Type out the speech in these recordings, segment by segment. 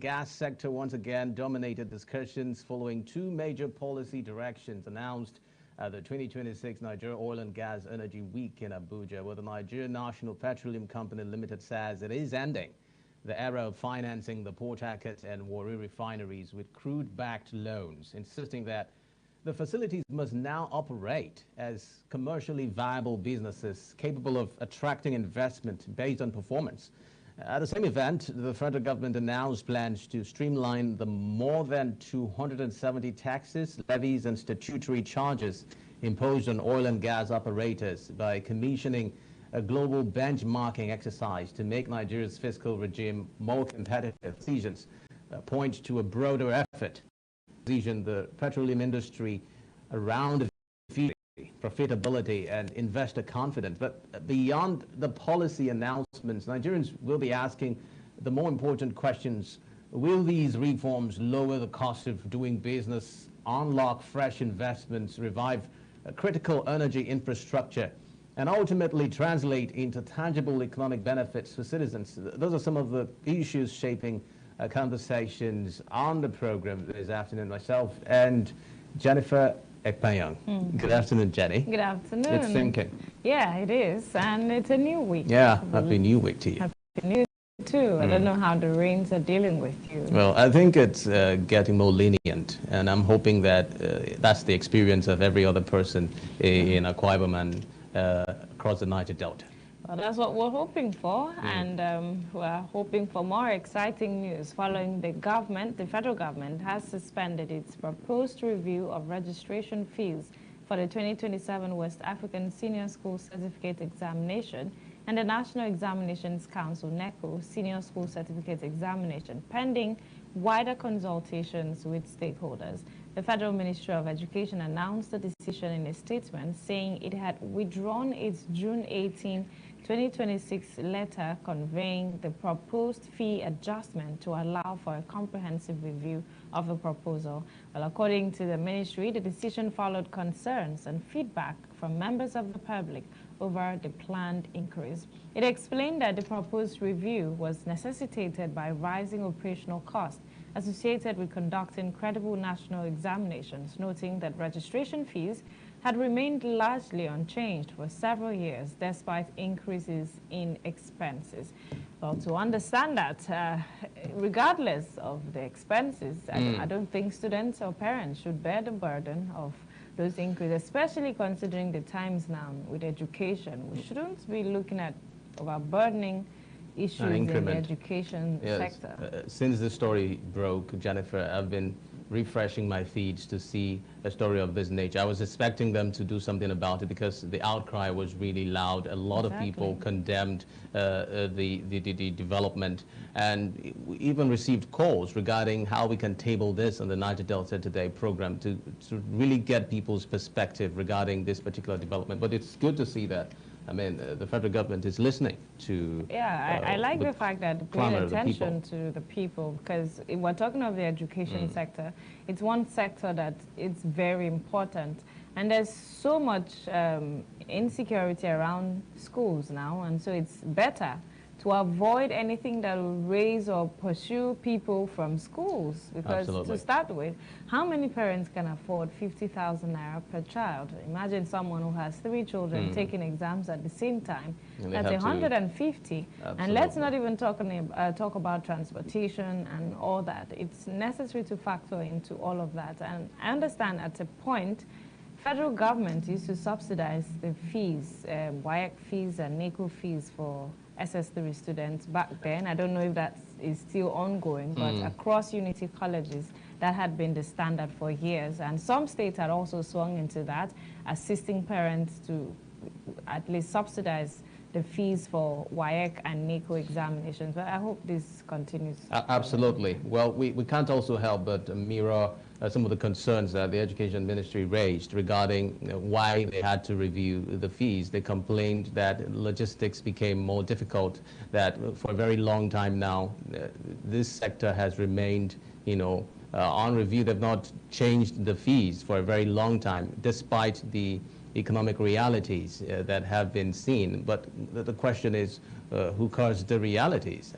Gas sector once again dominated discussions following two major policy directions announced at the 2026 Nigeria Oil and Gas Energy Week in Abuja, where the Nigeria National Petroleum Company Limited says it is ending the era of financing the Port Harcourt and Warri refineries with crude-backed loans, insisting that the facilities must now operate as commercially viable businesses capable of attracting investment based on performance. At the same event, the federal government announced plans to streamline the more than 270 taxes, levies, and statutory charges imposed on oil and gas operators by commissioning a global benchmarking exercise to make Nigeria's fiscal regime more competitive. Decisions point to a broader effort to position the petroleum industry around profitability and investor confidence. But beyond the policy announcements, Nigerians will be asking the more important questions. Will these reforms lower the cost of doing business, unlock fresh investments, revive critical energy infrastructure, and ultimately translate into tangible economic benefits for citizens? Those are some of the issues shaping conversations on the program this afternoon. Myself and Jennifer Ekpanyong. Good afternoon, Jenny. Good afternoon. It's thinking. Yeah, it is. And it's a new week. Yeah, happy new week to you. Happy new week too. I don't know how the rains are dealing with you. Well, I think it's getting more lenient, and I'm hoping that that's the experience of every other person in Akwa Ibom and across the Niger Delta. Well, that's what we're hoping for, and we're hoping for more exciting news following the federal government has suspended its proposed review of registration fees for the 2027 West African Senior School Certificate Examination and the National Examinations Council NECO Senior School Certificate Examination, pending wider consultations with stakeholders. The Federal Ministry of Education announced the decision in a statement, saying it had withdrawn its June 18, 2026 letter conveying the proposed fee adjustment to allow for a comprehensive review of the proposal. Well, according to the ministry, the decision followed concerns and feedback from members of the public over the planned increase. It explained that the proposed review was necessitated by rising operational costs associated with conducting credible national examinations, noting that registration fees had remained largely unchanged for several years despite increases in expenses. Well, to understand that, regardless of the expenses, I don't think students or parents should bear the burden of those increases, especially considering the times now with education. We shouldn't be looking at overburdening issues in the education sector. Since the story broke, Jennifer, I've been refreshing my feeds to see a story of this nature. I was expecting them to do something about it because the outcry was really loud. A lot of people condemned the development, and we even received calls regarding how we can table this on the Niger Delta Today program to really get people's perspective regarding this particular development. But it's good to see that the federal government is listening to... Yeah, I like the fact that paying attention to the people, because if we're talking of the education sector, it's one sector that it's very important. And there's so much insecurity around schools now, and so it's better to avoid anything that will raise or pursue people from schools. Because to start with, how many parents can afford 50,000 naira per child? Imagine someone who has 3 children taking exams at the same time. That's 150. And let's not even talk about transportation and all that. It's necessary to factor into all of that. And I understand at a point, federal government used to subsidize the fees, WAEC fees and NECO fees for SS3 students back then. I don't know if that is still ongoing, but across unity colleges, that had been the standard for years. And some states had also swung into that, assisting parents to at least subsidize the fees for WAEC and NECO examinations. But I hope this continues. Absolutely. Well, we can't also help but mirror some of the concerns that the Education Ministry raised regarding why they had to review the fees. They complained that logistics became more difficult, that for a very long time now, this sector has remained, on review. They've not changed the fees for a very long time, despite the economic realities that have been seen. But the question is, who caused the realities?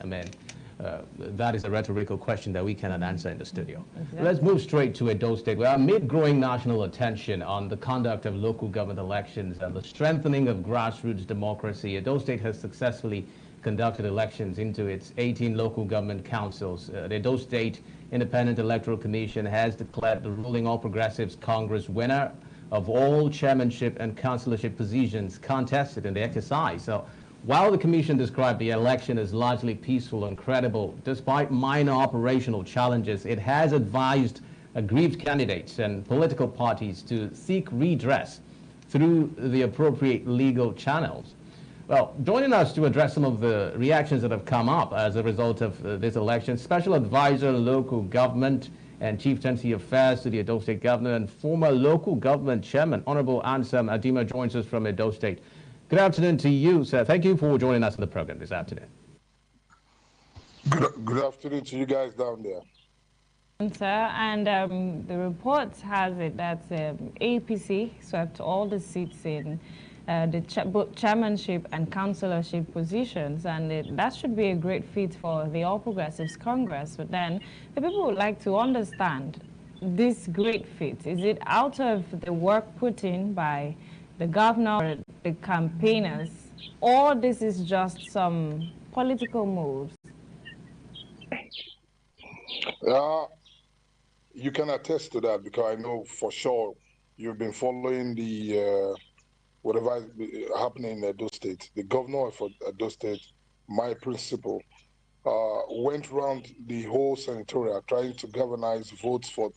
that is a rhetorical question that we cannot answer in the studio. Exactly. Let's move straight to Edo State, where amid growing national attention on the conduct of local government elections and the strengthening of grassroots democracy, Edo State has successfully conducted elections into its 18 local government councils. The Edo State Independent Electoral Commission has declared the ruling All Progressives Congress winner of all chairmanship and councillorship positions contested in the exercise. So, while the Commission described the election as largely peaceful and credible, despite minor operational challenges, it has advised aggrieved candidates and political parties to seek redress through the appropriate legal channels. Well, joining us to address some of the reactions that have come up as a result of this election, Special Advisor Local Government and Chief Tenancy Affairs to the Edo State Governor and former Local Government Chairman, Honorable Ansam Adima, joins us from Edo State. Good afternoon to you, sir. Thank you for joining us on the program this afternoon. Good afternoon to you guys down there. Sir, and the reports has it that APC swept all the seats in both chairmanship and councillorship positions, and that should be a great feat for the All Progressives Congress. But then the people would like to understand this great feat. Is it out of the work put in by the governor or the campaigners, or this is just some political moves? You can attest to that, because I know for sure you've been following the whatever is happening in Edo State. The governor of Edo State, my principal, went around the whole senatorial trying to galvanize votes for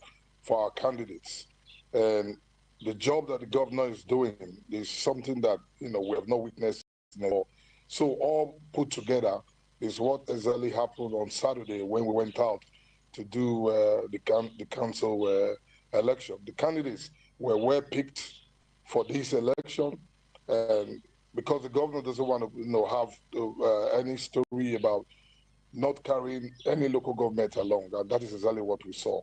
our candidates. And the job that the governor is doing is something that, we have not witnessed before. So all put together is what exactly happened on Saturday when we went out to do the council election. The candidates were well picked for this election, and because the governor doesn't want to have any story about not carrying any local government along, and that is exactly what we saw.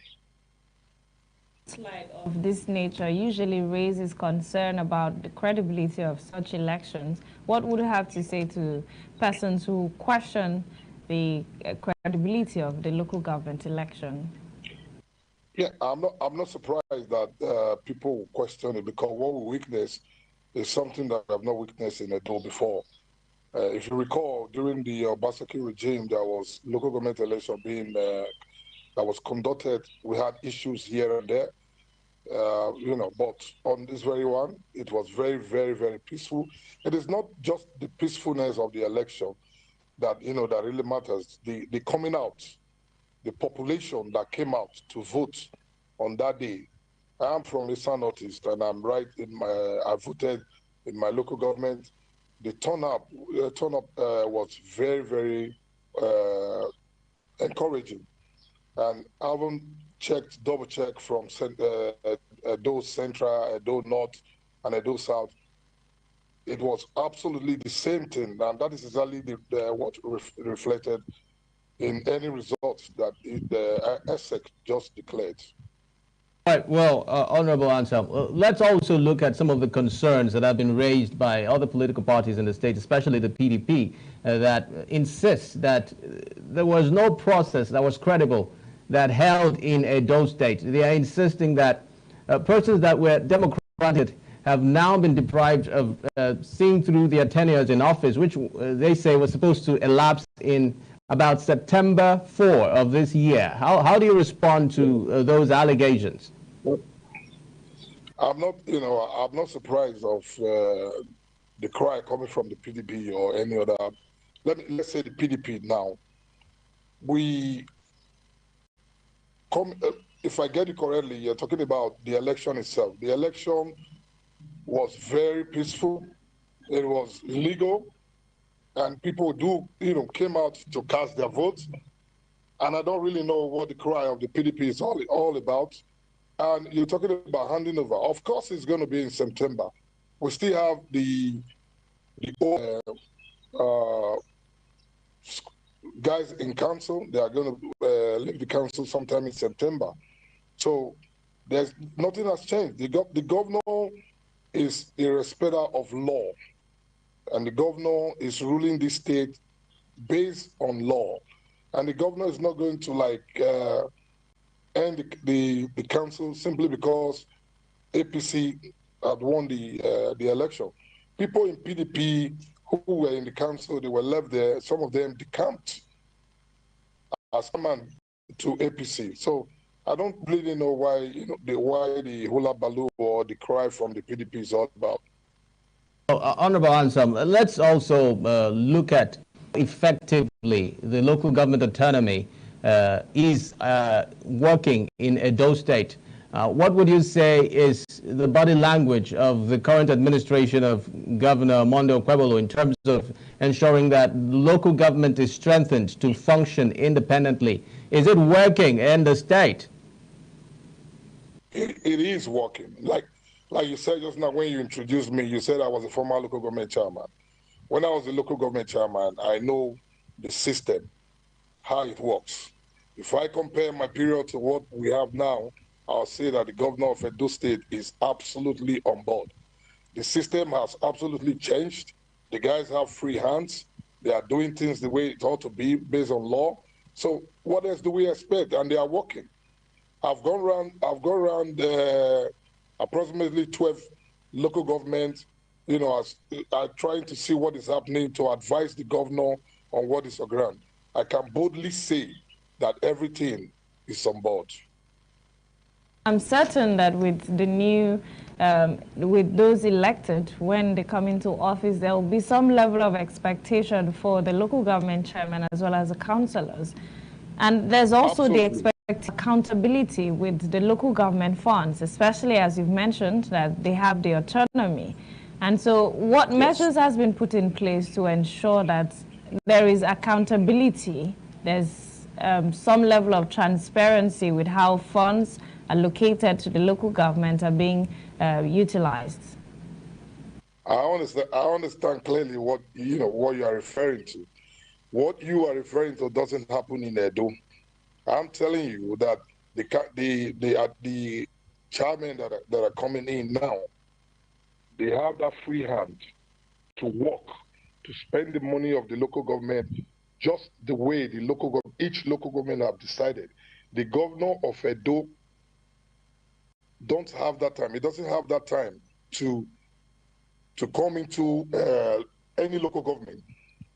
Slide of this nature usually raises concern about the credibility of such elections. What would you have to say to persons who question the credibility of the local government election? Yeah, I'm not surprised that people question it, because what we witnessed is something that we have not witnessed in Edo before. If you recall, during the Obaseki regime, there was local government election being that was conducted. We had issues here and there, but on this very one, it was very, very, very peaceful. It is not just the peacefulness of the election that, that really matters. The coming out, the population that came out to vote on that day. I am from Eastern Northeast, and I'm right in I voted in my local government. The turn up was very, very encouraging. And I haven't double checked from Edo Central, Edo North, and Edo South. It was absolutely the same thing, and that is exactly what reflected in any results that the ESSEC just declared. Right. Well, Honorable Ansam, let's also look at some of the concerns that have been raised by other political parties in the state, especially the PDP, that insists that there was no process that was credible that held in Edo State. They are insisting that persons that were democratic have now been deprived of seeing through their tenures in office, which they say was supposed to elapse in about September 4 of this year. How do you respond to those allegations? I'm not surprised of the cry coming from the PDP or any other. Let's say the PDP now. If I get it correctly, you're talking about the election itself. The election was very peaceful. It was legal, and people came out to cast their votes. And I don't really know what the cry of the PDP is all about. And you're talking about handing over. Of course, it's going to be in September. We still have the guys in council. They are going to leave the council sometime in September. So there's nothing has changed. The governor is a respecter of law, and the governor is ruling the state based on law. and the governor is not going to end the council simply because APC had won the election. People in PDP who were in the council, they were left there. Some of them decamped as man to APC. So I don't really know why why the hula baloo or the cry from the PDP is all about. Honorable Ansam, let's also look at effectively the local government autonomy is working in Edo State. What would you say is the body language of the current administration of Governor Mondo Quebolo in terms of ensuring that local government is strengthened to function independently? Is it working in the state? It is working. Like you said just now when you introduced me, you said I was a former local government chairman. When I was a local government chairman, I know the system, how it works. If I compare my period to what we have now, I'll say that the governor of Edo State is absolutely on board. The system has absolutely changed. The guys have free hands. They are doing things the way it ought to be based on law. So what else do we expect? And they are working. I've gone around approximately 12 local governments, trying to see what is happening to advise the governor on what is on ground. I can boldly say that everything is on board. I'm certain that with the new, with those elected, when they come into office, there will be some level of expectation for the local government chairman as well as the councillors. And there's also the accountability with the local government funds, especially as you've mentioned that they have the autonomy. And so what measures has been put in place to ensure that there is accountability, there's some level of transparency with how funds allocated to the local government are being utilized? I understand clearly what you are referring to. What you are referring to doesn't happen in Edo. I'm telling you that the chairmen that are coming in now, they have that free hand to work, to spend the money of the local government just the way each local government have decided. The governor of Edo don't have that time. He doesn't have that time to come into any local government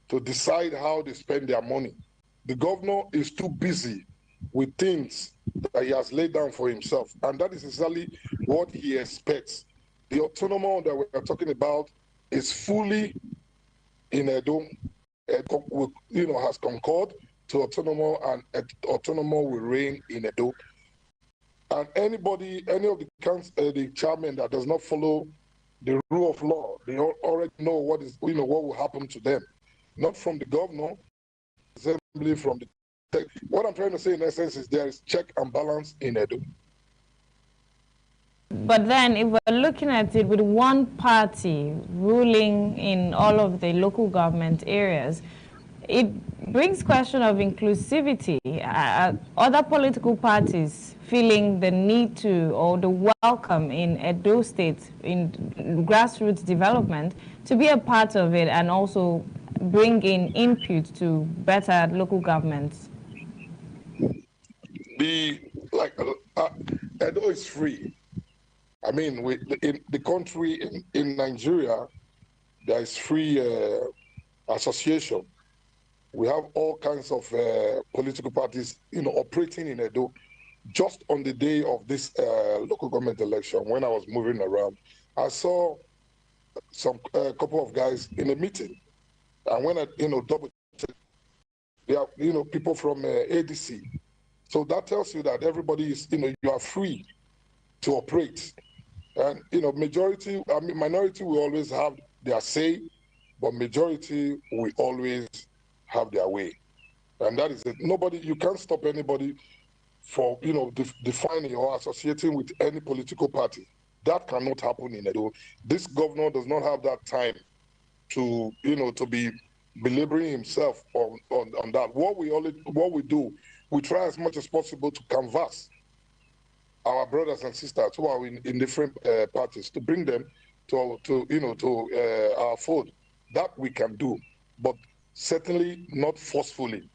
to decide how they spend their money. The governor is too busy with things that he has laid down for himself, and that is exactly what he expects. The autonomy that we are talking about is fully in Edo. Edo has concurred to autonomy, and autonomy will reign in Edo. And any of the chairmen that does not follow the rule of law, they already know what will happen to them. Not from the governor, simply from the tech. What I'm trying to say in essence is there is check and balance in Edo. But then if we're looking at it with one party ruling in all of the local government areas, it brings question of inclusivity. Other political parties feeling the need to, or the welcome in Edo State, in grassroots development, to be a part of it and also bring in input to better local governments? Edo is free. I mean, in the country, in Nigeria, there is free association. We have all kinds of political parties, operating in Edo. Just on the day of this local government election, when I was moving around, I saw a couple of guys in a meeting, and when I double checked, they are people from ADC. So that tells you that everybody is you are free to operate, and minority will always have their say, but majority will always have their way, and that is it. You can't stop anybody for defining or associating with any political party. That cannot happen in Edo. This governor does not have that time to be belaboring himself on that. What we do, we try as much as possible to canvass our brothers and sisters who are in different parties, to bring them to our fold. That we can do, but certainly not forcefully.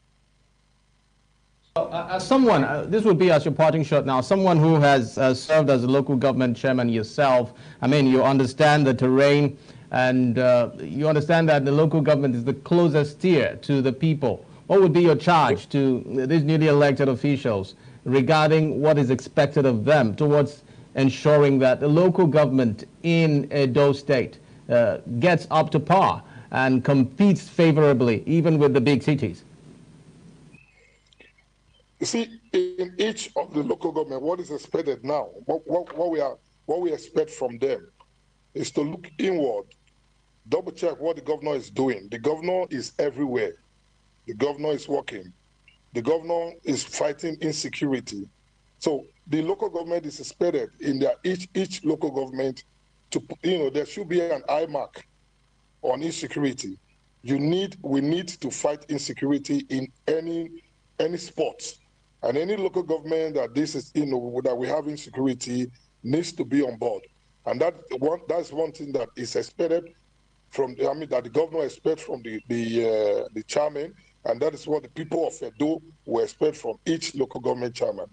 As someone, this would be as your parting shot now, someone who has served as a local government chairman yourself, I mean, you understand the terrain and you understand that the local government is the closest tier to the people. What would be your charge to these newly elected officials regarding what is expected of them towards ensuring that the local government in Edo State gets up to par and competes favorably even with the big cities? You see, in each of the local government, what is expected now, what we expect from them is to look inward, double check what the governor is doing. The governor is everywhere. The governor is working. The governor is fighting insecurity. So the local government is expected in their each local government to, there should be an eye mark on insecurity. We need to fight insecurity in any sport. And any local government that this is, that we have insecurity needs to be on board. And that's one thing that is expected from, that the governor expects from the chairman, and that is what the people of Edo will expect from each local government chairman.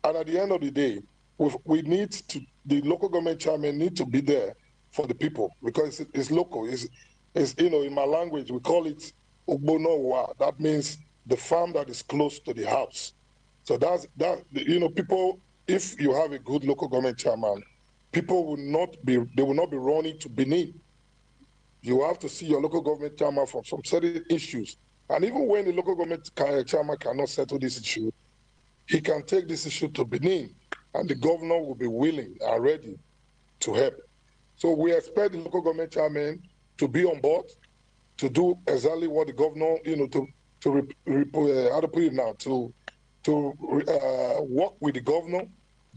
And at the end of the day, the local government chairman need to be there for the people, because it's local. It's in my language, we call it Ubonowa. That means the farm that is close to the house. So people, if you have a good local government chairman, people will not be running to Benin. You have to see your local government chairman for some certain issues. And even when the local government chairman cannot settle this issue, he can take this issue to Benin, and the governor will be willing and ready to help. So we expect the local government chairman to be on board, to do exactly what the governor, to work with the governor,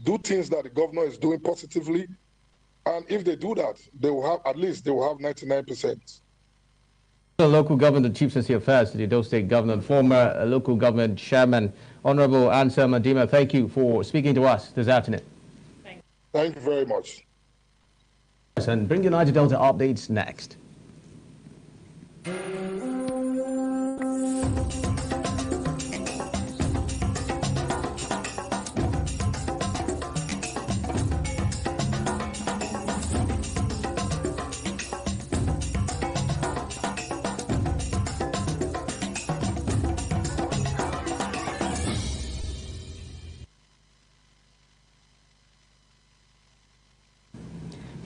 do things that the governor is doing positively, and if they do that, they will have 99%. The local government chief secretary affairs to the Edo State governor, former local government chairman, Honorable Ansel Madima, thank you for speaking to us this afternoon. Thank you very much. And bring United Delta updates next.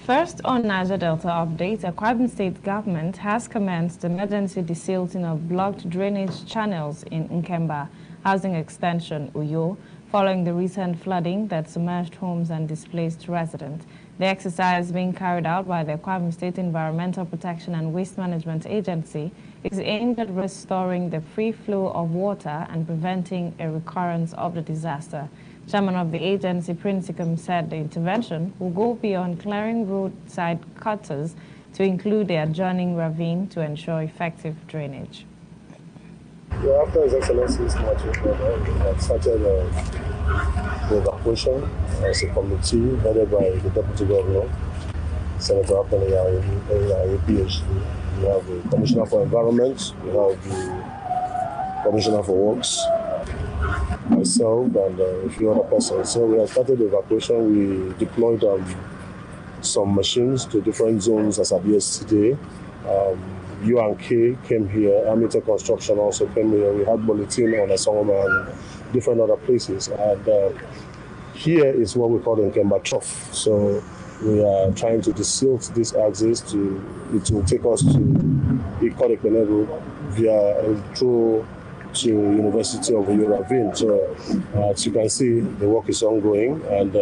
First, on Niger Delta update, the Akwa Ibom State government has commenced emergency desilting of blocked drainage channels in Nkemba housing extension, Uyo, following the recent flooding that submerged homes and displaced residents. The exercise being carried out by the Akwa Ibom State Environmental Protection and Waste Management Agency is aimed at restoring the free flow of water and preventing a recurrence of the disaster. Chairman of the agency, Prinsicum, said the intervention will go beyond clearing roadside cutters to include the adjoining ravine to ensure effective drainage. Yeah, after His Excellency's marching order, we had started the evacuation as a committee headed by the Deputy Governor, Senator Adbn, PhD. We have the Commissioner for Environment, we have the Commissioner for Works, myself, and a few other persons. So we have started the evacuation. We deployed some machines to different zones as of yesterday. UNK came here, Amite Construction also came here. We had Bulletin on Asongoma and different other places. And here is what we call the Nkemba Trough. So we are trying to desilt this axis it will take us to Ikodekenego through to University of Ravine. So as you can see, the work is ongoing, and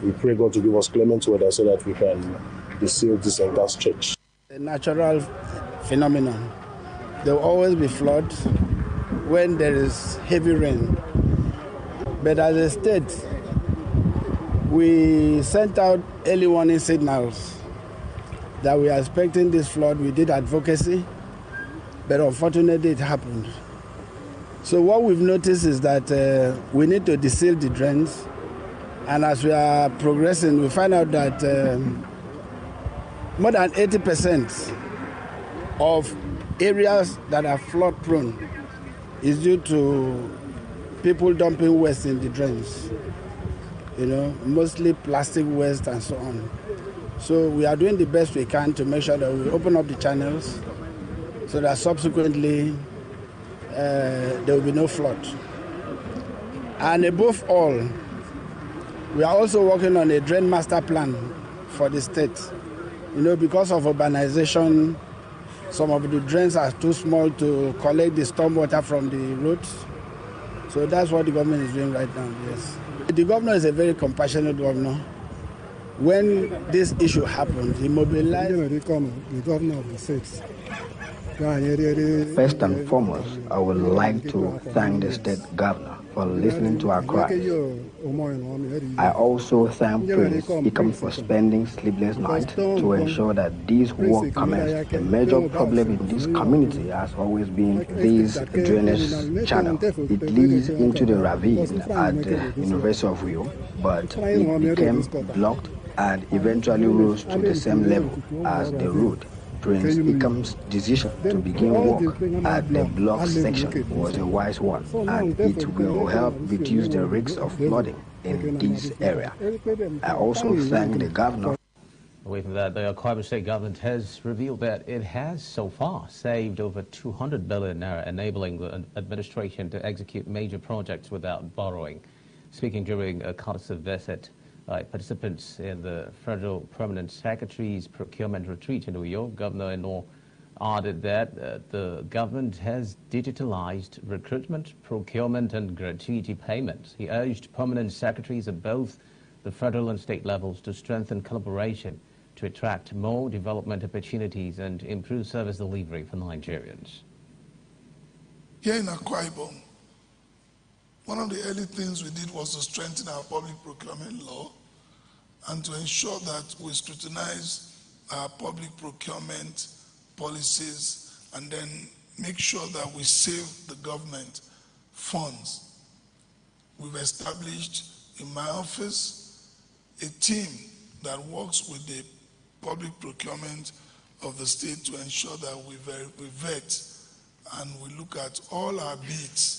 we pray God to give us clement weather so that we can desilt this entire stretch. A natural phenomenon. There will always be floods when there is heavy rain. But as a state, we sent out early warning signals that we are expecting this flood. We did advocacy, but unfortunately it happened. So what we've noticed is that we need to desil the drains, and as we are progressing, we find out that more than 80% of areas that are flood prone is due to people dumping waste in the drains, mostly plastic waste and so on. So we are doing the best we can to make sure that we open up the channels so that subsequently there will be no flood. And above all, we are also working on a drain master plan for the state. Because of urbanization, some of the drains are too small to collect the stormwater from the roads. So that's what the government is doing right now, yes. The governor is a very compassionate governor. When this issue happened, he mobilized the governor of the state. First and foremost, I would like to thank the state governor for listening to our cries. I also thank Prince Ikam for spending sleepless nights to ensure that this work commenced. A major problem in this community has always been this drainage channel. It leads into the ravine at the University of Rio, but it became blocked and eventually rose to the same level as the road. Prince Ikam's decision to begin work at the block section was a wise one, and it will help reduce the risk of flooding in this area. I also thank the governor. Away from that, the Akwa Ibom State government has revealed that it has so far saved over 200 billion naira, enabling the administration to execute major projects without borrowing. Speaking during a courtesy visit, participants in the Federal Permanent Secretary's procurement retreat in New York, Governor Eno added that the government has digitalized recruitment, procurement and gratuity payments. He urged permanent secretaries at both the federal and state levels to strengthen collaboration to attract more development opportunities and improve service delivery for Nigerians. Here in Akwa Ibom, one of the early things we did was to strengthen our public procurement law and to ensure that we scrutinize our public procurement policies and then make sure that we save the government funds. We've established in my office a team that works with the public procurement of the state to ensure that we vet and we look at all our bids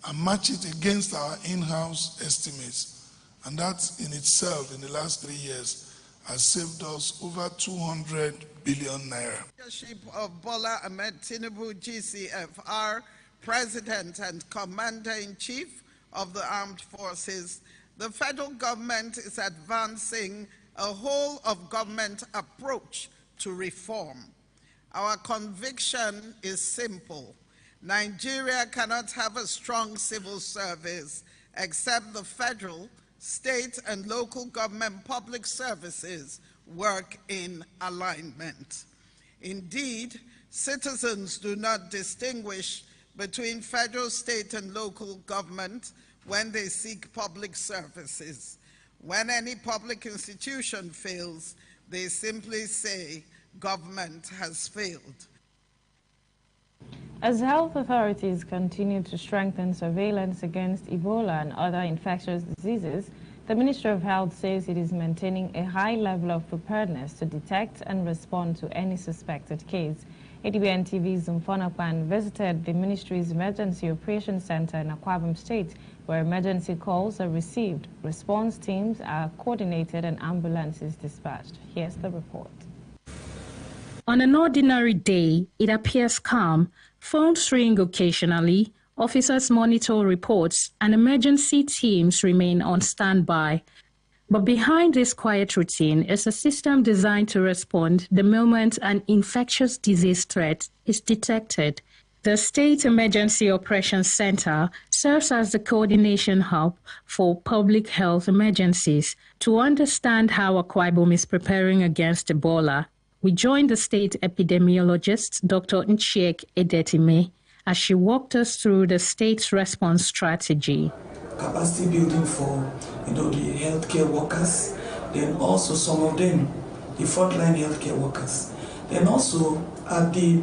and match it against our in-house estimates. And that in itself, in the last 3 years, has saved us over 200 billion naira. Leadership of Bola Ahmed Tinubu, GCFR, President and Commander-in-Chief of the Armed Forces, the federal government is advancing a whole-of-government approach to reform. Our conviction is simple. Nigeria cannot have a strong civil service except the federal, state, and local government public services work in alignment. Indeed, citizens do not distinguish between federal, state, and local government when they seek public services. When any public institution fails, they simply say, government has failed. As health authorities continue to strengthen surveillance against Ebola and other infectious diseases, the Ministry of Health says it is maintaining a high level of preparedness to detect and respond to any suspected case. Adbn TV's Zumfonakwan visited the ministry's Emergency Operations Center in Akwa Ibom State, where emergency calls are received, response teams are coordinated, and ambulances dispatched. Here's the report. On an ordinary day, it appears calm. Phones ring occasionally, officers monitor reports, and emergency teams remain on standby. But behind this quiet routine is a system designed to respond the moment an infectious disease threat is detected. The State Emergency Operations Center serves as the coordination hub for public health emergencies. To understand how Akwa Ibom is preparing against Ebola, we joined the state epidemiologist, Dr. Nchiek Edetime, as she walked us through the state's response strategy. Capacity building for the healthcare workers, then also some of them, the frontline healthcare workers. Then also at the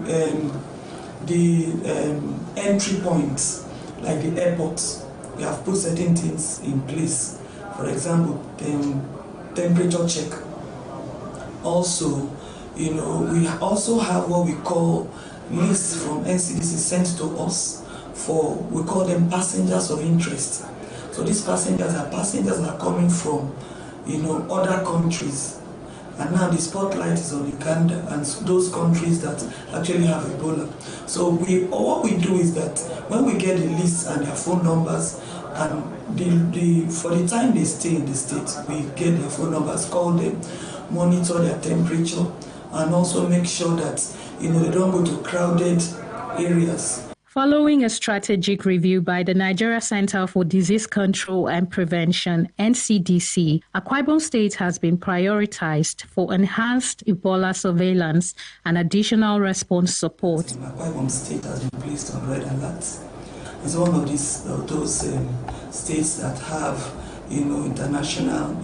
entry points, like the airports, we have put certain things in place. For example, temperature check. Also, we also have what we call lists from NCDC sent to us for, we call them passengers of interest. So these passengers that are coming from, other countries. And now the spotlight is on Uganda and those countries that actually have Ebola. So what we do is that when we get the list and their phone numbers, and for the time they stay in the state, we get their phone numbers, call them, monitor their temperature, and also make sure that they don't go to crowded areas. Following a strategic review by the Nigeria Center for Disease Control and Prevention, NCDC, Akwa Ibom State has been prioritized for enhanced Ebola surveillance and additional response support. Akwa Ibom State has been placed on red alert. It's one of those states that have, international,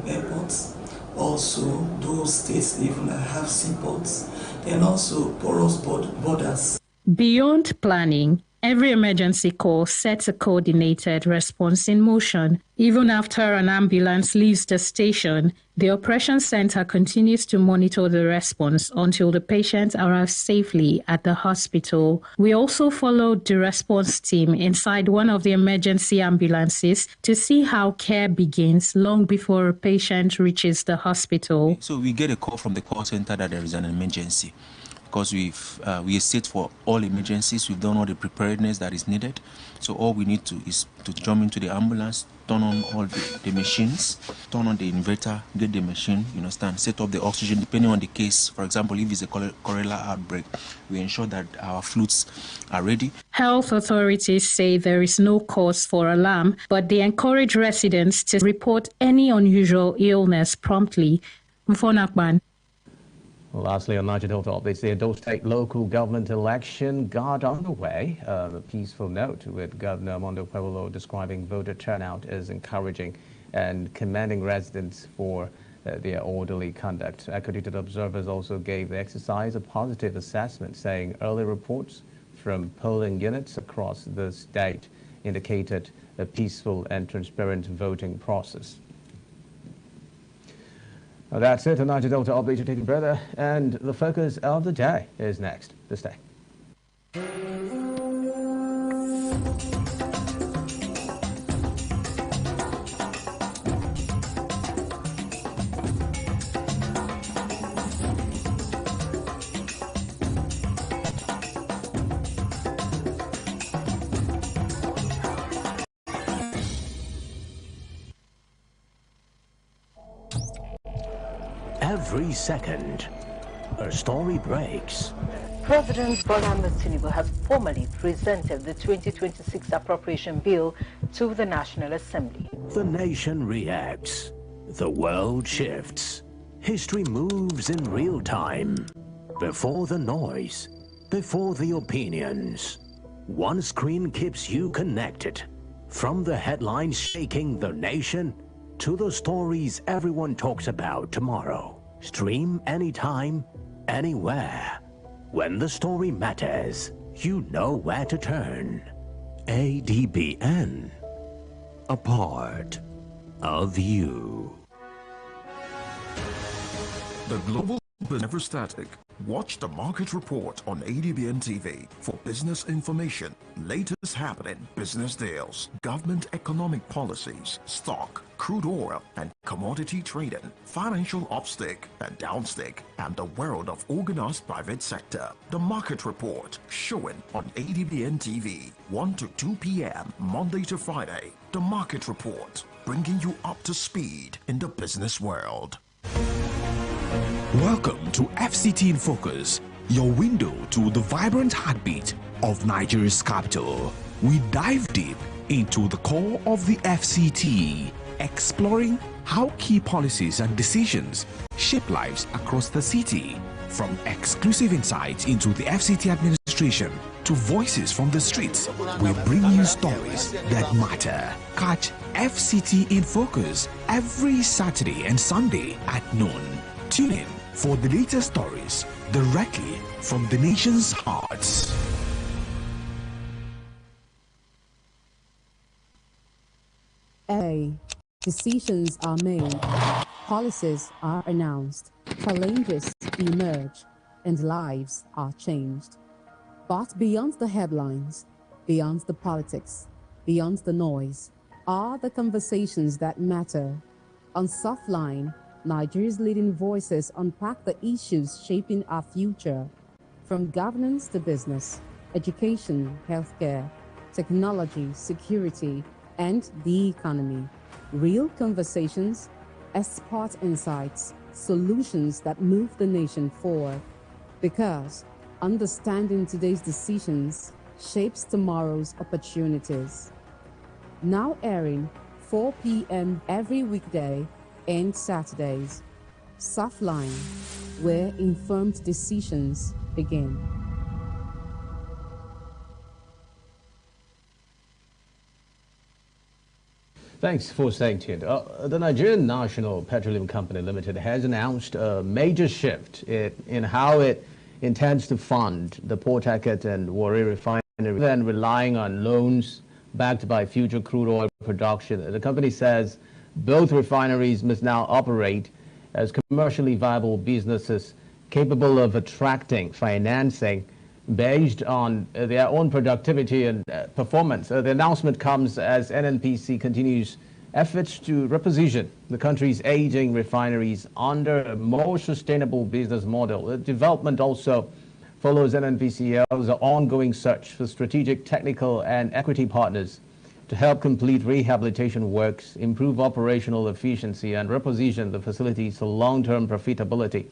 airports. Also, those states even have seaports, and also porous borders. Beyond planning, every emergency call sets a coordinated response in motion. Even after an ambulance leaves the station, the Operations Center continues to monitor the response until the patient arrives safely at the hospital. We also followed the response team inside one of the emergency ambulances to see how care begins long before a patient reaches the hospital. So we get a call from the call center that there is an emergency. Because we are set for all emergencies, we've done all the preparedness that is needed. So all we need to is to jump into the ambulance, turn on all the machines, turn on the inverter, get the machine, set up the oxygen, depending on the case. For example, if it's a cholera outbreak, we ensure that our flutes are ready. Health authorities say there is no cause for alarm, but they encourage residents to report any unusual illness promptly. Mfonakban. Lastly, on Niger Delta updates, the Edo State local government election got underway. A peaceful note, with Governor Mondo Pueblo describing voter turnout as encouraging and commending residents for their orderly conduct. Accredited observers also gave the exercise a positive assessment, saying early reports from polling units across the state indicated a peaceful and transparent voting process. Well, that's it. The Niger Delta update to take further, and the focus of the day is next. This day. Every second, a story breaks. President Bola Tinubu has formally presented the 2026 appropriation bill to the National Assembly. The nation reacts. The world shifts. History moves in real time. Before the noise, before the opinions. One screen keeps you connected. From the headlines shaking the nation to the stories everyone talks about tomorrow. Stream anytime, anywhere. When the story matters, you know where to turn. Adbn. A part of you. The global is never static. Watch the market report on Adbn TV for business information, latest happening business deals, government economic policies, stock, crude oil and commodity trading, financial upstick and downstick, and the world of organized private sector. The market report showing on Adbn TV 1 to 2 p.m. Monday to Friday. The market report bringing you up to speed in the business world. Welcome to FCT in Focus, your window to the vibrant heartbeat of Nigeria's capital. We dive deep into the core of the FCT, exploring how key policies and decisions shape lives across the city. From exclusive insights into the FCT administration to voices from the streets, we bring you stories that matter. Catch FCT in Focus every Saturday and Sunday at noon. Tune in for the latest stories directly from the nation's hearts. Decisions are made, policies are announced, challenges emerge, and lives are changed. But beyond the headlines, beyond the politics, beyond the noise, are the conversations that matter. On Softline, Nigeria's leading voices unpack the issues shaping our future, from governance to business, education, healthcare, technology, security, and the economy. Real conversations, expert insights, solutions that move the nation forward. Because understanding today's decisions shapes tomorrow's opportunities. Now airing 4 p.m. every weekday and Saturdays. Softline, where informed decisions begin. Thanks for staying tuned. The Nigerian National Petroleum Company Limited has announced a major shift in how it intends to fund the Port Harcourt and Warri refinery than relying on loans backed by future crude oil production. The company says both refineries must now operate as commercially viable businesses capable of attracting financing based on their own productivity and performance. The announcement comes as NNPC continues efforts to reposition the country's aging refineries under a more sustainable business model. The development also follows NNPCL's ongoing search for strategic, technical, and equity partners to help complete rehabilitation works, improve operational efficiency, and reposition the facilities for long-term profitability.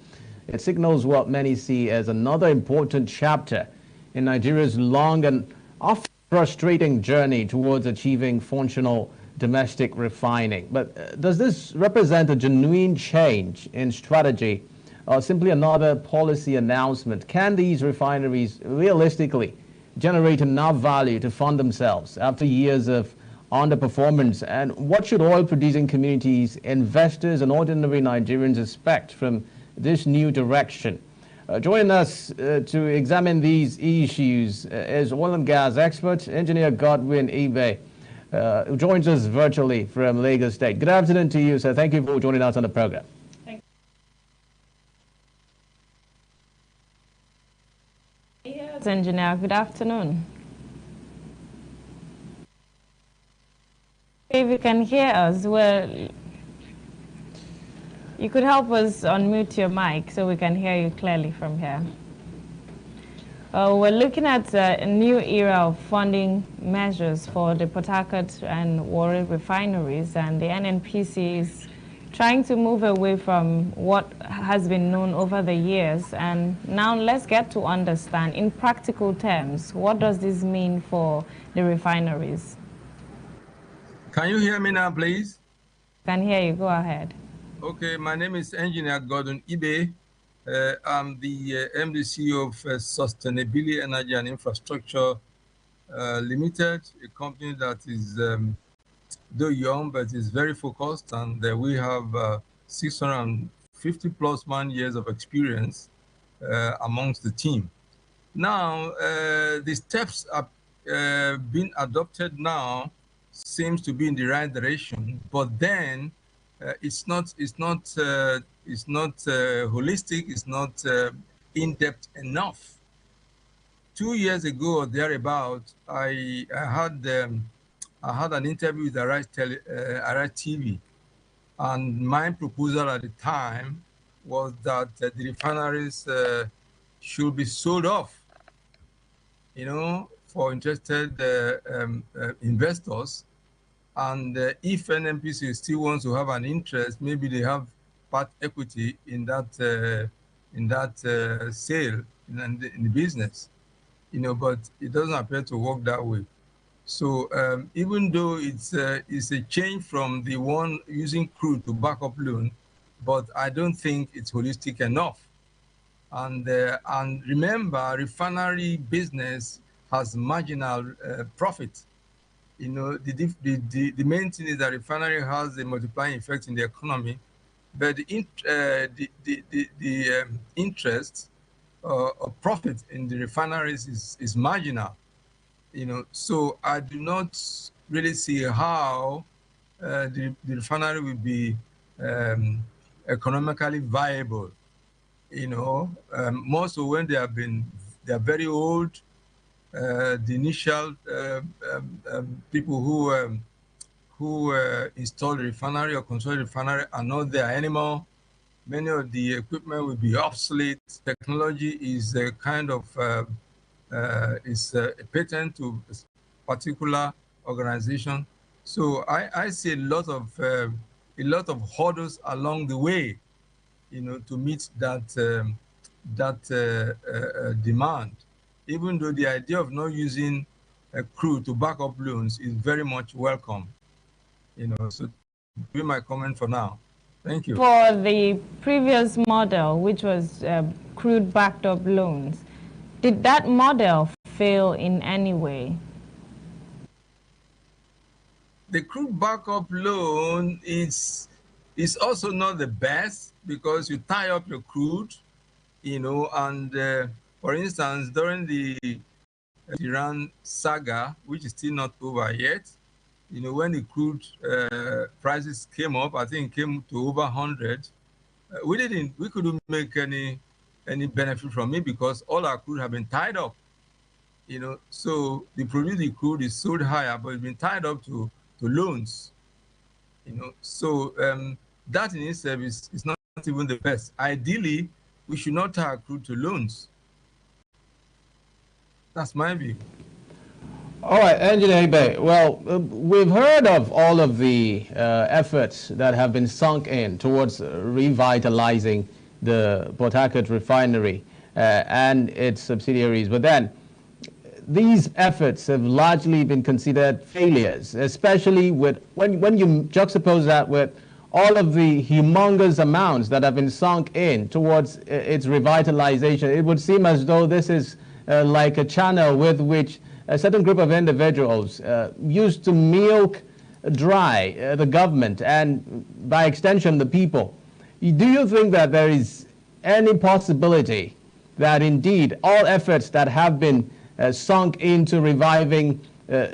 It signals what many see as another important chapter in Nigeria's long and often frustrating journey towards achieving functional domestic refining. But does this represent a genuine change in strategy or simply another policy announcement? Can these refineries realistically generate enough value to fund themselves after years of underperformance? And what should oil-producing communities, investors, and ordinary Nigerians expect from this new direction? Joining us to examine these issues is oil and gas expert, Engineer Godwin Ibe, who joins us virtually from Lagos State. Good afternoon to you, sir. Thank you for joining us on the program. Thank you. Yes, Engineer, good afternoon. If you can hear us, well, you could help us unmute your mic so we can hear you clearly from here. We're looking at a new era of funding measures for the Port Harcourt and Warri refineries, and the NNPC is trying to move away from what has been known over the years. And now let's get to understand, in practical terms, what does this mean for the refineries? Can you hear me now, please? Can hear you. Go ahead. Okay, my name is Engineer Gordon Ibe. I'm the MD CEO of Sustainability Energy and Infrastructure Limited, a company that is, though young, but is very focused, and we have 650 plus man-years of experience amongst the team. Now, the steps are being adopted now seems to be in the right direction, but then it's not holistic, it's not in-depth enough. 2 years ago or thereabout, I had an interview with Arise TV, and my proposal at the time was that the refineries should be sold off, you know, for interested investors. And if NNPC still wants to have an interest, maybe they have part equity in that sale in the business, you know. But it doesn't appear to work that way. So even though it's a change from the one using crude to backup loan, but I don't think it's holistic enough. And remember, refinery business has marginal profit. You know, the main thing is that refinery has a multiplying effect in the economy, but the interest or profit in the refineries is marginal. You know, so I do not really see how the refinery will be economically viable. You know, more so when they are very old, the initial people who installed the refinery or control the refinery are not there anymore. Many of the equipment will be obsolete. Technology is a kind of is a patent to a particular organization. So I see a lot of hurdles along the way, you know, to meet that demand. Even though the idea of not using crude to back up loans is very much welcome, you know. So, be my comment for now. Thank you. For the previous model, which was crude backed up loans, did that model fail in any way? The crude backup loan is also not the best because you tie up your crude, you know, and for instance, during the Iran saga, which is still not over yet, you know, when the crude prices came up, I think it came to over 100. We couldn't make any benefit from it because all our crude have been tied up, you know. So the produced crude is sold higher, but it's been tied up to loans, you know. So that in itself is not even the best. Ideally, we should not tie our crude to loans. That's my view. All right, Engineer Ibe. Well, we've heard of all of the efforts that have been sunk in towards revitalizing the Port Harcourt refinery and its subsidiaries. But then, these efforts have largely been considered failures, especially with when you juxtapose that with all of the humongous amounts that have been sunk in towards its revitalization. It would seem as though this is like a channel with which a certain group of individuals used to milk dry the government and, by extension, the people. Do you think that there is any possibility that indeed all efforts that have been sunk into reviving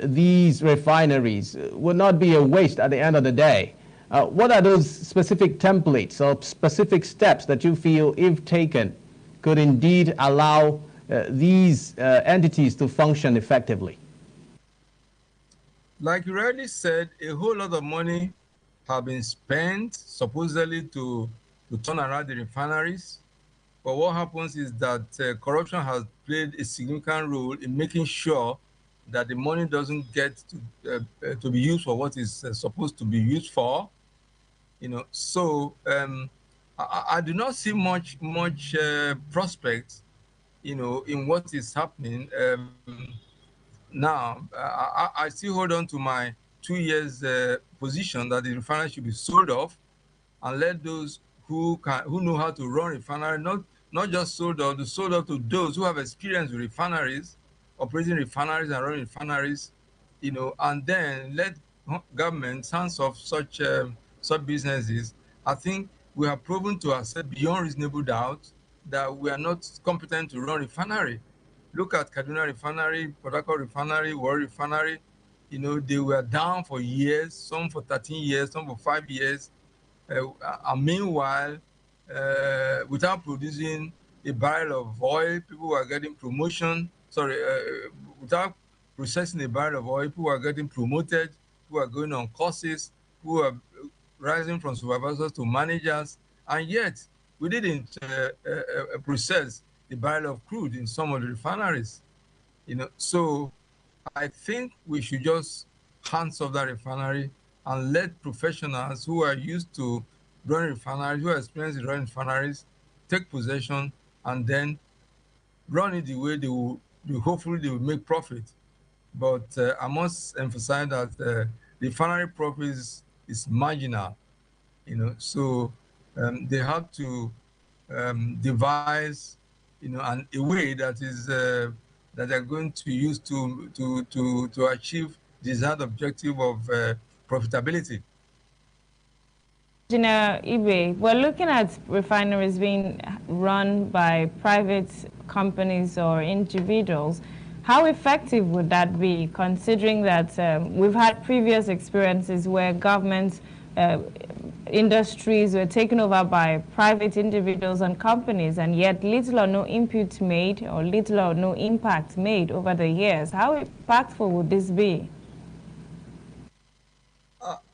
these refineries would not be a waste at the end of the day? What are those specific templates or specific steps that you feel, if taken, could indeed allow these entities to function effectively? Like you already said, a whole lot of money have been spent supposedly to turn around the refineries. But what happens is that corruption has played a significant role in making sure that the money doesn't get to be used for what is supposed to be used for. You know, so I do not see much prospect, you know, in what is happening now. I still hold on to my 2 years position that the refinery should be sold off and let those who know how to run refinery, not just sold off to those who have experience with refineries, operating refineries and running refineries, you know, and then let governments hands off such businesses. I think we have proven to ourselves beyond reasonable doubt that we are not competent to run refinery. Look at Kaduna Refinery, Port Harcourt Refinery, Warri Refinery. You know, they were down for years, some for 13 years, some for 5 years. And meanwhile, without producing a barrel of oil, people were getting promotion. Without processing a barrel of oil, people were getting promoted, people were going on courses, who were rising from supervisors to managers, and yet we didn't process the barrel of crude in some of the refineries. You know, so I think we should just hands off that refinery and let professionals who are used to running refineries, who are experienced in running refineries, take possession and then run it the way they will. Hopefully, they will make profit. But I must emphasize that the refinery profit is marginal. You know, so they have to devise, you know, a way that is that they're going to use to achieve desired objective of profitability. Engineer Ibe, we're looking at refineries being run by private companies or individuals. How effective would that be, considering that we've had previous experiences where governments industries were taken over by private individuals and companies, and yet little or no input made or little or no impact made over the years. How impactful would this be?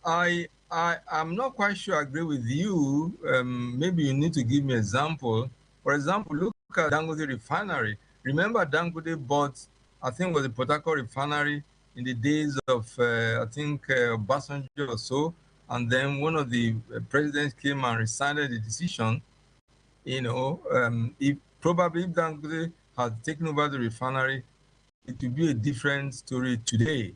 I'm not quite sure I agree with you. Maybe you need to give me an example. For example, look at Dangote refinery. Remember Dangote bought, I think it was the Port Harcourt refinery in the days of, I think, Obasanjo or so. And then one of the presidents came and rescinded the decision. You know, if Dangote had taken over the refinery, it would be a different story today.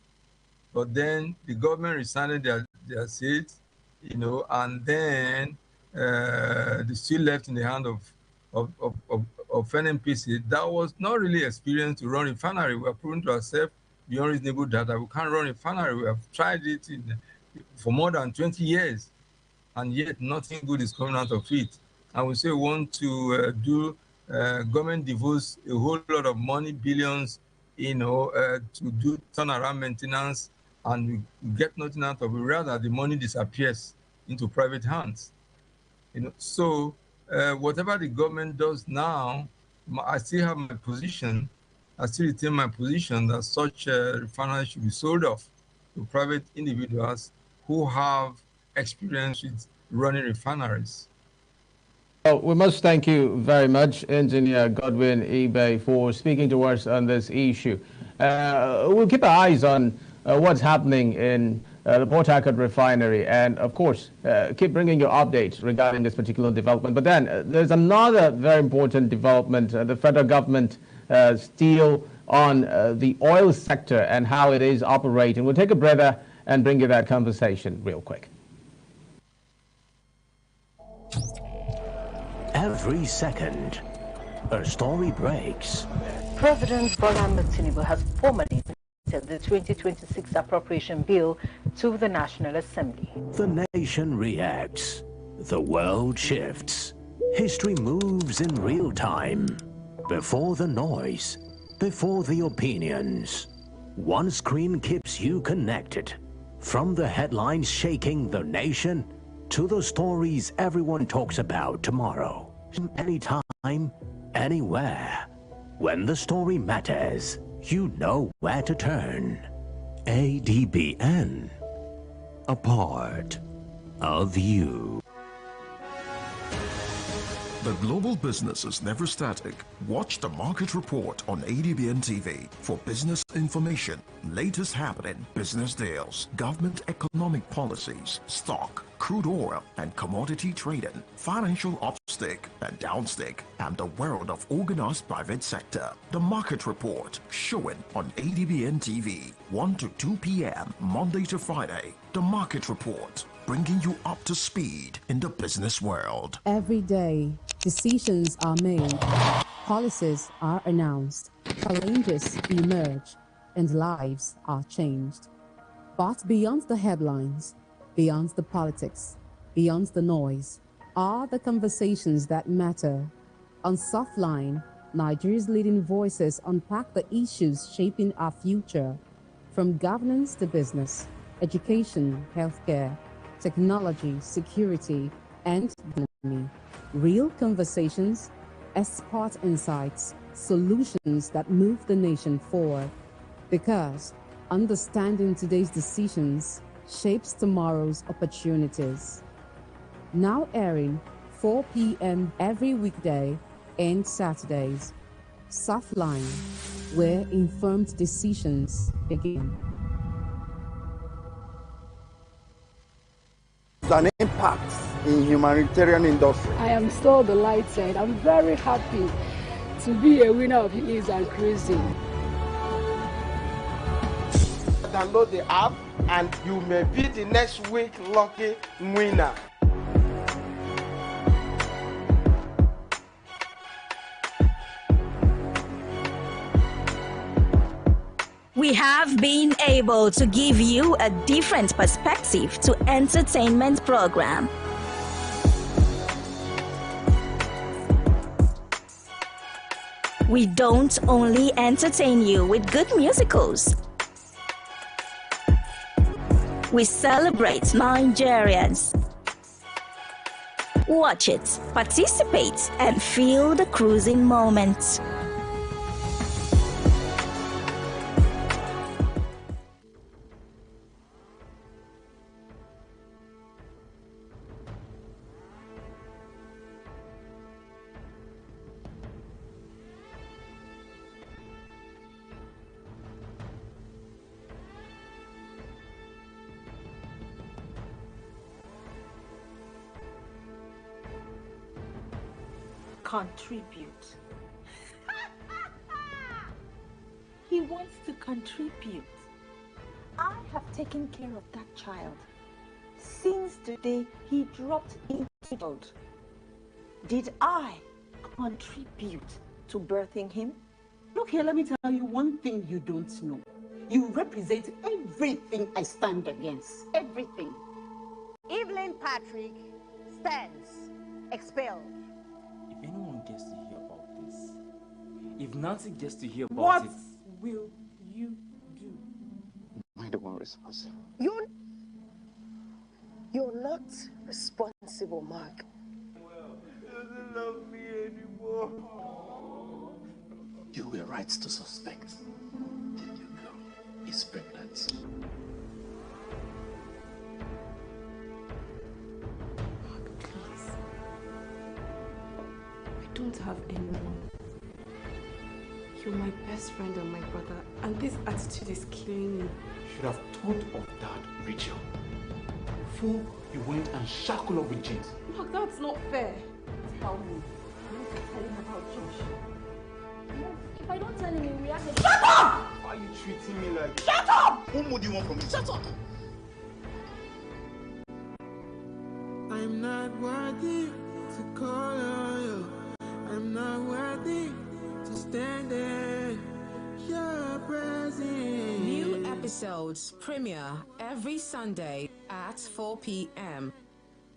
But then the government rescinded their seats, you know, and then they still left in the hand of NNPC. That was not really experienced to run refinery. We are proven to ourselves beyond reasonable doubt that we can't run refinery. We have tried it for more than 20 years, and yet nothing good is coming out of it. And we say we want to government devotes a whole lot of money, billions, you know, to do turnaround maintenance, and we get nothing out of it. Rather, the money disappears into private hands. You know, so whatever the government does now, I still have my position. I still retain my position that such refineries should be sold off to private individuals who have experience with running refineries. Well, we must thank you very much, Engineer Godwin Ibe, for speaking to us on this issue. We'll keep our eyes on what's happening in the Port Harcourt refinery, and of course keep bringing you updates regarding this particular development. But then there's another very important development, the federal government still on the oil sector and how it is operating. We'll take a breather and bring you that conversation real quick. Every second, a story breaks. President Bola Tinubu has formally presented the 2026 appropriation bill to the National Assembly. The nation reacts. The world shifts. History moves in real time. Before the noise, before the opinions. One screen keeps you connected. From the headlines shaking the nation to the stories everyone talks about tomorrow. Anytime, anywhere. When the story matters, you know where to turn. ADBN. A part of you. The global business is never static. Watch the market report on ADBN TV for business information, latest happening, business deals, government economic policies, stock, crude oil and commodity trading, financial upstick and downstick, and the world of organized private sector. The market report showing on ADBN TV, 1 to 2 p.m. Monday to Friday. The market report, bringing you up to speed in the business world. Every day, decisions are made, policies are announced, challenges emerge, and lives are changed. But beyond the headlines, beyond the politics, beyond the noise, are the conversations that matter. On Softline, Nigeria's leading voices unpack the issues shaping our future, from governance to business, education, healthcare, technology, security, and economy. Real conversations, expert insights, solutions that move the nation forward. Because understanding today's decisions shapes tomorrow's opportunities. Now airing 4 p.m. every weekday and Saturdays. Softline, where informed decisions begin. An impact in humanitarian industry. I am still on the light side. I'm very happy to be a winner of Ease and Cruising. Download the app and you may be the next week lucky winner. We have been able to give you a different perspective to entertainment program. We don't only entertain you with good musicals. We celebrate Nigerians. Watch it, participate, and feel the cruising moment. Contribute. He wants to contribute. I have taken care of that child since the day he dropped into the world. Did I contribute to birthing him? Look here, let me tell you one thing you don't know. You represent everything I stand against. Everything. Evelyn Patrick stands expelled. If anyone gets to hear about this, if Nancy gets to hear about what it... What will you do? Am I the one responsible? You're not responsible, Mark. He doesn't love me anymore. You were right to suspect. The new girl is pregnant. Mark, please. I don't have anyone. You're my best friend and my brother, and this attitude is killing me. You should have thought of that, Rachel. Before you went and shackled up with James. Mark, that's not fair. Tell me. I need to tell him about Josh. If I don't tell him, he'll react. Shut up! Why are you treating me like this? Shut up! What more do you want from me? Shut up! I'm not worthy to call on you. I'm not worthy to stand in your presence. New episodes premiere every Sunday at 4 p.m.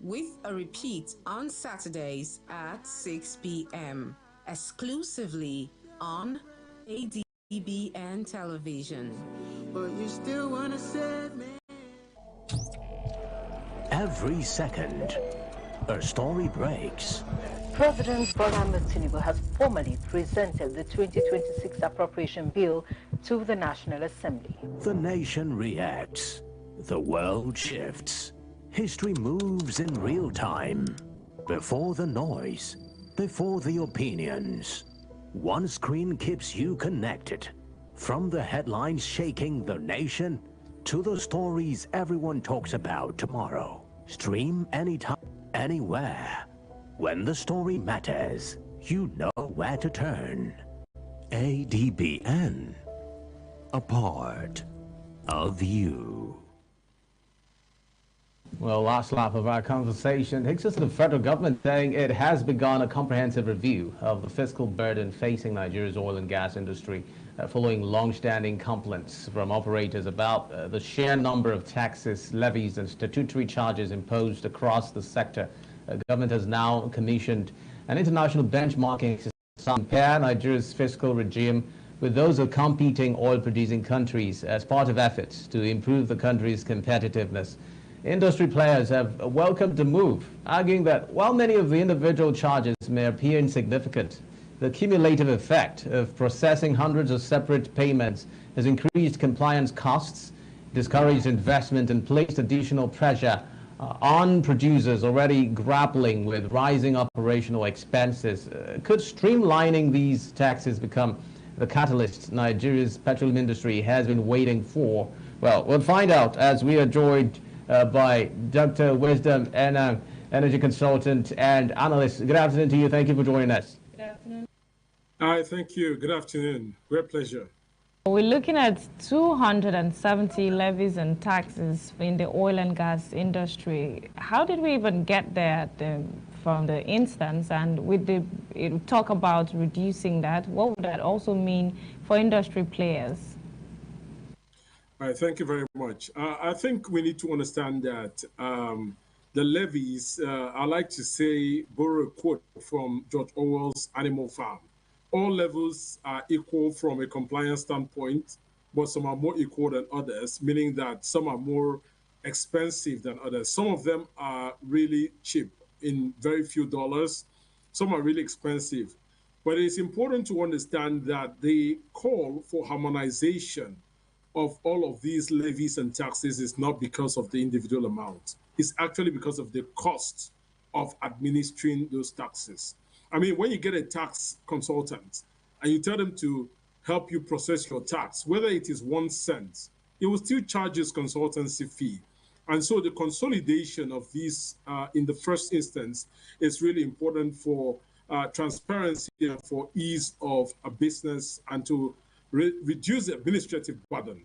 with a repeat on Saturdays at 6 p.m. exclusively on Adbn television. But you still wanna save me. Every second, a story breaks. President Bola Ahmed Tinubu has formally presented the 2026 appropriation bill to the National Assembly. The nation reacts. The world shifts. History moves in real time. Before the noise, before the opinions. One screen keeps you connected. From the headlines shaking the nation to the stories everyone talks about tomorrow. Stream anytime, anywhere. When the story matters, you know where to turn. ADBN. A part of you. Well, last lap of our conversation takes us to the federal government saying it has begun a comprehensive review of the fiscal burden facing Nigeria's oil and gas industry following long-standing complaints from operators about the sheer number of taxes, levies, and statutory charges imposed across the sector. Government has now commissioned an international benchmarking system to compare Nigeria's fiscal regime with those of competing oil-producing countries as part of efforts to improve the country's competitiveness. Industry players have welcomed the move, arguing that while many of the individual charges may appear insignificant, the cumulative effect of processing hundreds of separate payments has increased compliance costs, discouraged investment, and placed additional pressure on producers already grappling with rising operational expenses. Could streamlining these taxes become the catalyst Nigeria's petroleum industry has been waiting for? Well, we'll find out as we are joined by Dr. Wisdom Enang, energy consultant and analyst. Good afternoon to you. Thank you for joining us. Good afternoon. Hi, thank you. Good afternoon. Great pleasure. We're looking at 270 levies and taxes in the oil and gas industry. How did we even get there from the instance? And with the talk about reducing that, what would that also mean for industry players? All right, thank you very much. I think we need to understand that the levies, I like to say, borrow a quote from George Orwell's Animal Farm. All levels are equal from a compliance standpoint, but some are more equal than others, meaning that some are more expensive than others. Some of them are really cheap in very few dollars. Some are really expensive. But it's important to understand that the call for harmonization of all of these levies and taxes is not because of the individual amount. It's actually because of the cost of administering those taxes. I mean, when you get a tax consultant and you tell them to help you process your tax, whether it is 1 cent, it will still charge this consultancy fee. And so the consolidation of these in the first instance is really important for transparency and for ease of a business and to reduce the administrative burden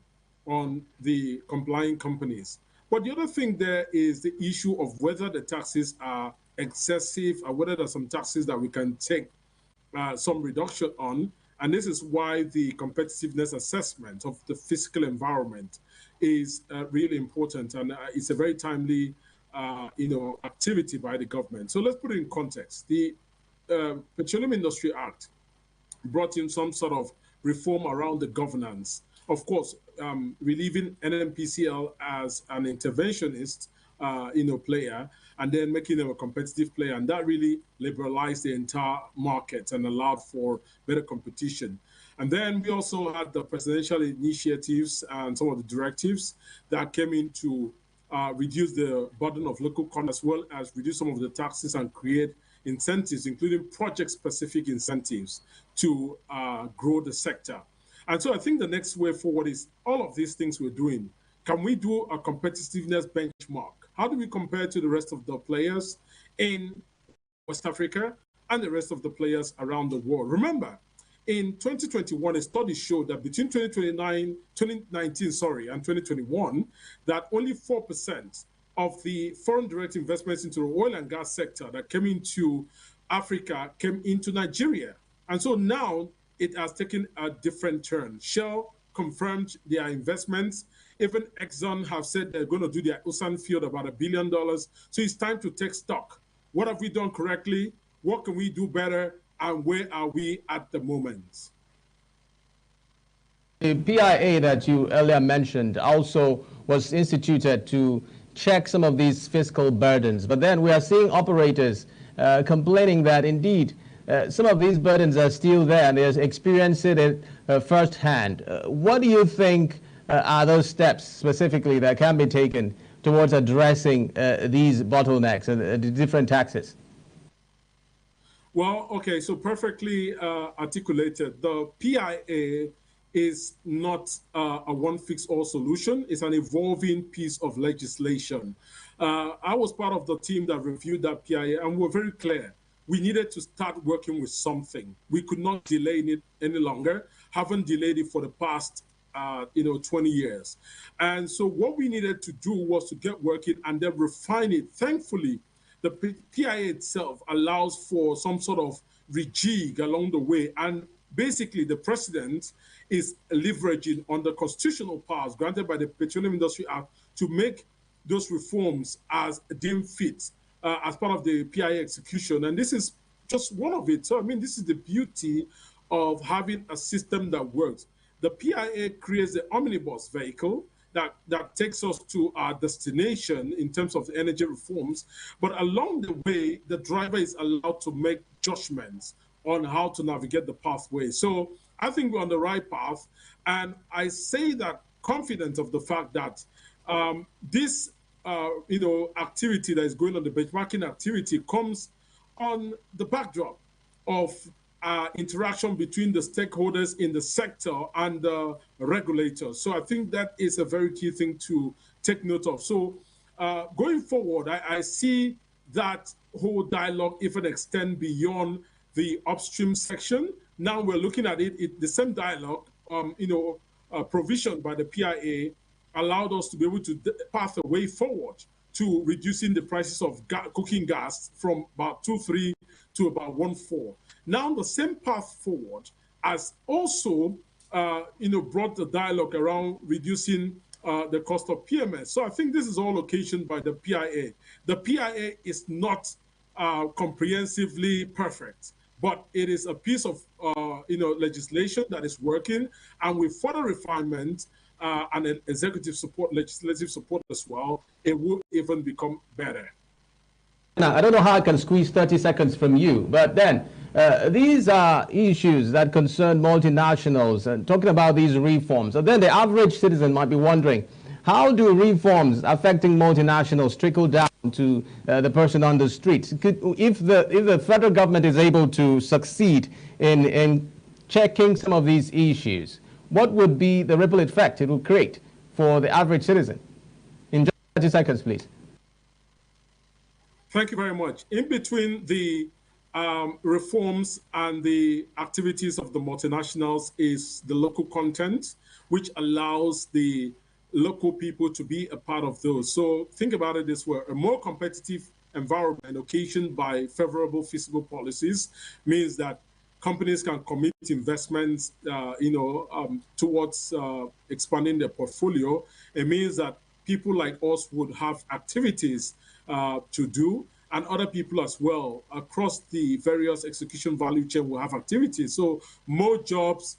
on the complying companies. But the other thing there is the issue of whether the taxes are excessive or whether there's some taxes that we can take some reduction on. And this is why the competitiveness assessment of the fiscal environment is really important. And it's a very timely activity by the government. So let's put it in context. The Petroleum Industry Act brought in some sort of reform around the governance. Of course, relieving NNPCL as an interventionist, player, and then making them a competitive player. And that really liberalized the entire market and allowed for better competition. And then we also had the presidential initiatives and some of the directives that came in to reduce the burden of local content as well as reduce some of the taxes and create incentives, including project-specific incentives to grow the sector. And so I think the next way forward is all of these things we're doing. Can we do a competitiveness benchmark? How do we compare to the rest of the players in West Africa and the rest of the players around the world? Remember, in 2021, a study showed that between 2019 and 2021, that only 4% of the foreign direct investments into the oil and gas sector that came into Africa came into Nigeria. And so now it has taken a different turn. Shell confirmed their investments. Even Exxon have said they're going to do their Usan field about $1 billion. So it's time to take stock. What have we done correctly? What can we do better? And where are we at the moment? The PIA that you earlier mentioned also was instituted to check some of these fiscal burdens. But then we are seeing operators complaining that indeed some of these burdens are still there and they're experiencing it firsthand. What do you think are those steps specifically that can be taken towards addressing these bottlenecks and the different taxes? Well, okay, so perfectly articulated. The PIA is not a one-fix-all solution. It's an evolving piece of legislation. I was part of the team that reviewed that PIA, and we were very clear. We needed to start working with something. We could not delay it any longer. Haven't delayed it for the past 20 years. And so what we needed to do was to get working and then refine it. Thankfully, the PIA itself allows for some sort of rejig along the way. And basically, the president is leveraging on the constitutional powers granted by the Petroleum Industry Act to make those reforms as deemed fit as part of the PIA execution. And this is just one of it. So, I mean, this is the beauty of having a system that works. The PIA creates the omnibus vehicle that takes us to our destination in terms of the energy reforms. But along the way, the driver is allowed to make judgments on how to navigate the pathway. So I think we're on the right path. And I say that confident of the fact that this activity that is going on, the benchmarking activity, comes on the backdrop of interaction between the stakeholders in the sector and the regulators. So I think that is a very key thing to take note of. So going forward, I see that whole dialogue even extend beyond the upstream section. Now we're looking at the same dialogue, provisioned by the PIA, allowed us to be able to path a way forward to reducing the prices of cooking gas from about 2.3 to about 1.4. Now the same path forward has also, brought the dialogue around reducing the cost of PMS. So I think this is all occasioned by the PIA. The PIA is not comprehensively perfect, but it is a piece of legislation that is working, and with further refinement, and executive support, legislative support as well, it will even become better. Now, I don't know how I can squeeze 30 seconds from you, but then these are issues that concern multinationals and talking about these reforms. And then the average citizen might be wondering, how do reforms affecting multinationals trickle down to the person on the street? If the federal government is able to succeed in checking some of these issues, what would be the ripple effect it will create for the average citizen? In just 30 seconds, please. Thank you very much. In between the reforms and the activities of the multinationals is the local content, which allows the local people to be a part of those. So think about it this way: a more competitive environment occasioned by favorable fiscal policies means that companies can commit investments, towards expanding their portfolio. It means that people like us would have activities to do, and other people as well across the various execution value chain will have activities. So more jobs,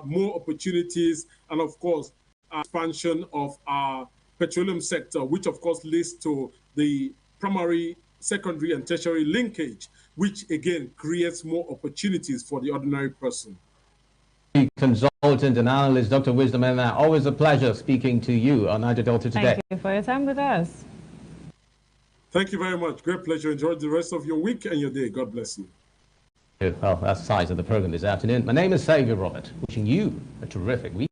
more opportunities, and of course, expansion of our petroleum sector, which of course leads to the primary, secondary, and tertiary linkage, which again creates more opportunities for the ordinary person. Consultant and analyst, Dr. Wisdom Emma, always a pleasure speaking to you on Niger Delta today. Thank you for your time with us. Thank you very much. Great pleasure. Enjoy the rest of your week and your day. God bless you. Well, that's the size of the program this afternoon. My name is Xavier Robert, wishing you a terrific week.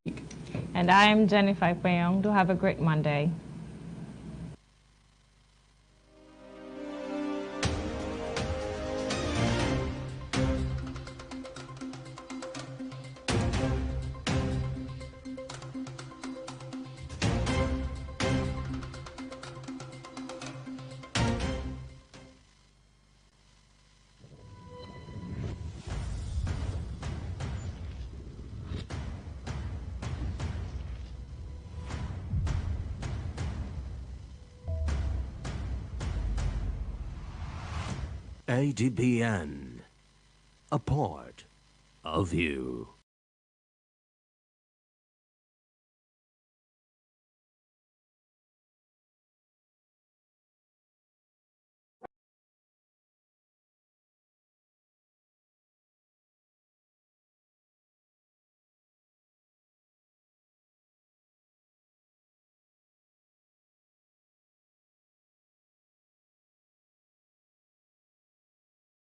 And I am Jennifer Payong. Do have a great Monday. Adbn, a part of you.